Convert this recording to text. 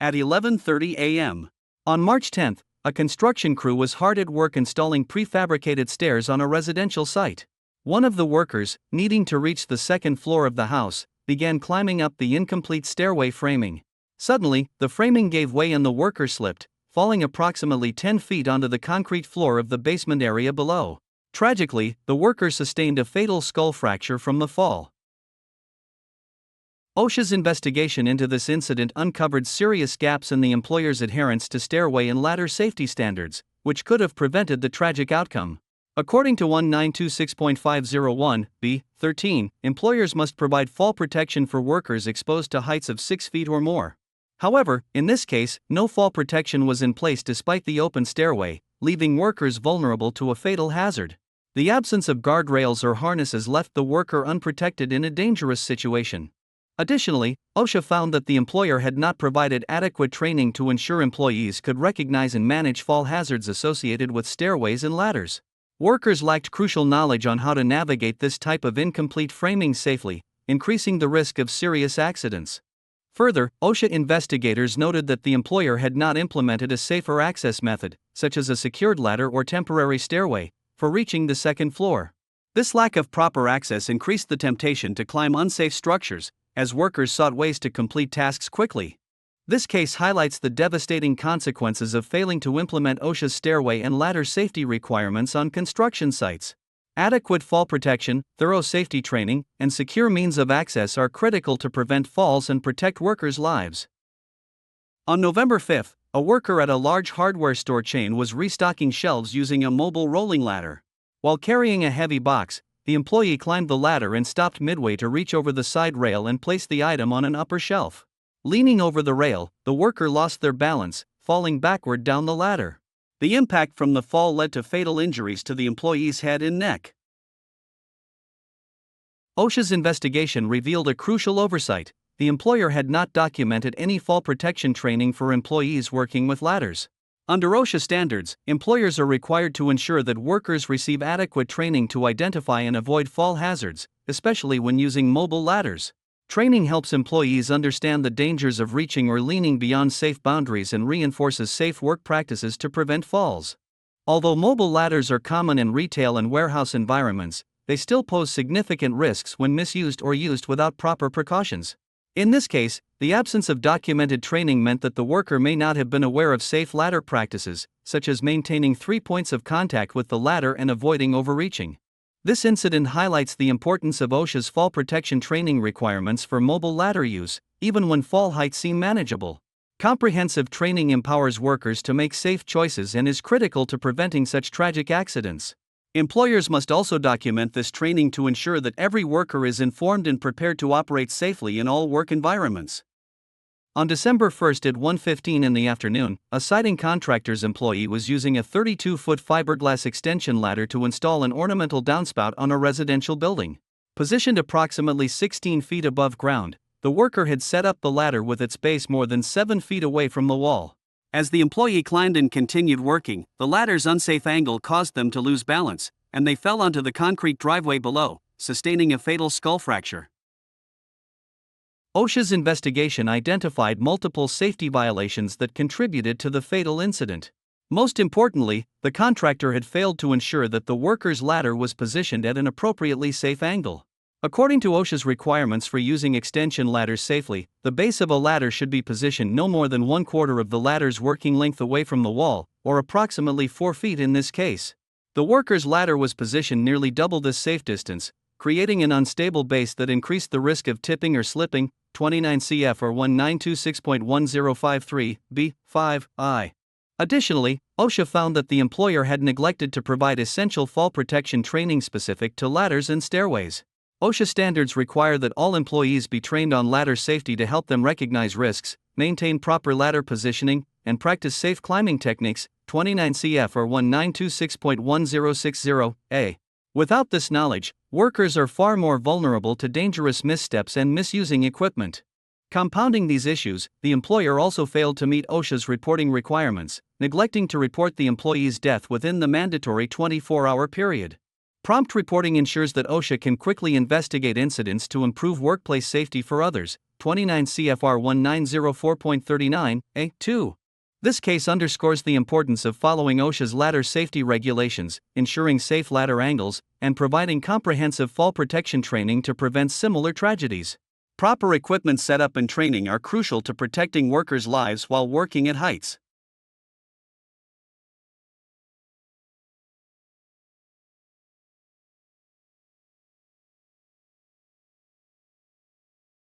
at 11:30 a.m. On March 10, a construction crew was hard at work installing prefabricated stairs on a residential site. One of the workers, needing to reach the second floor of the house, began climbing up the incomplete stairway framing. Suddenly, the framing gave way and the worker slipped, falling approximately 10 feet onto the concrete floor of the basement area below. Tragically, the worker sustained a fatal skull fracture from the fall. OSHA's investigation into this incident uncovered serious gaps in the employer's adherence to stairway and ladder safety standards, which could have prevented the tragic outcome. According to 1926.501(b)(13), employers must provide fall protection for workers exposed to heights of 6 feet or more. However, in this case, no fall protection was in place despite the open stairway, leaving workers vulnerable to a fatal hazard. The absence of guardrails or harnesses left the worker unprotected in a dangerous situation. Additionally, OSHA found that the employer had not provided adequate training to ensure employees could recognize and manage fall hazards associated with stairways and ladders. Workers lacked crucial knowledge on how to navigate this type of incomplete framing safely, increasing the risk of serious accidents. Further, OSHA investigators noted that the employer had not implemented a safer access method, such as a secured ladder or temporary stairway, for reaching the second floor. This lack of proper access increased the temptation to climb unsafe structures, as workers sought ways to complete tasks quickly. This case highlights the devastating consequences of failing to implement OSHA's stairway and ladder safety requirements on construction sites. Adequate fall protection, thorough safety training, and secure means of access are critical to prevent falls and protect workers' lives. On November 5, a worker at a large hardware store chain was restocking shelves using a mobile rolling ladder. While carrying a heavy box, the employee climbed the ladder and stopped midway to reach over the side rail and place the item on an upper shelf. Leaning over the rail, the worker lost their balance, falling backward down the ladder. The impact from the fall led to fatal injuries to the employee's head and neck. OSHA's investigation revealed a crucial oversight. The employer had not documented any fall protection training for employees working with ladders. Under OSHA standards, employers are required to ensure that workers receive adequate training to identify and avoid fall hazards, especially when using mobile ladders. Training helps employees understand the dangers of reaching or leaning beyond safe boundaries and reinforces safe work practices to prevent falls. Although mobile ladders are common in retail and warehouse environments, they still pose significant risks when misused or used without proper precautions. In this case, the absence of documented training meant that the worker may not have been aware of safe ladder practices, such as maintaining 3 points of contact with the ladder and avoiding overreaching. This incident highlights the importance of OSHA's fall protection training requirements for mobile ladder use, even when fall heights seem manageable. Comprehensive training empowers workers to make safe choices and is critical to preventing such tragic accidents. Employers must also document this training to ensure that every worker is informed and prepared to operate safely in all work environments. On December 1 at 1:15 in the afternoon, a siding contractor's employee was using a 32-foot fiberglass extension ladder to install an ornamental downspout on a residential building. Positioned approximately 16 feet above ground, the worker had set up the ladder with its base more than 7 feet away from the wall. As the employee climbed and continued working, the ladder's unsafe angle caused them to lose balance, and they fell onto the concrete driveway below, sustaining a fatal skull fracture. OSHA's investigation identified multiple safety violations that contributed to the fatal incident. Most importantly, the contractor had failed to ensure that the worker's ladder was positioned at an appropriately safe angle. According to OSHA's requirements for using extension ladders safely, the base of a ladder should be positioned no more than 1/4 of the ladder's working length away from the wall, or approximately 4 feet in this case. The worker's ladder was positioned nearly double this safe distance, creating an unstable base that increased the risk of tipping or slipping, 29 CF or 1926.1053(b)(5)(I). Additionally, OSHA found that the employer had neglected to provide essential fall protection training specific to ladders and stairways. OSHA standards require that all employees be trained on ladder safety to help them recognize risks, maintain proper ladder positioning, and practice safe climbing techniques, 29 CF or 1926.1060(a). Without this knowledge, workers are far more vulnerable to dangerous missteps and misusing equipment. Compounding these issues, the employer also failed to meet OSHA's reporting requirements, neglecting to report the employee's death within the mandatory 24-hour period. Prompt reporting ensures that OSHA can quickly investigate incidents to improve workplace safety for others, 29 CFR 1904.39, A2. This case underscores the importance of following OSHA's ladder safety regulations, ensuring safe ladder angles, and providing comprehensive fall protection training to prevent similar tragedies. Proper equipment setup and training are crucial to protecting workers' lives while working at heights.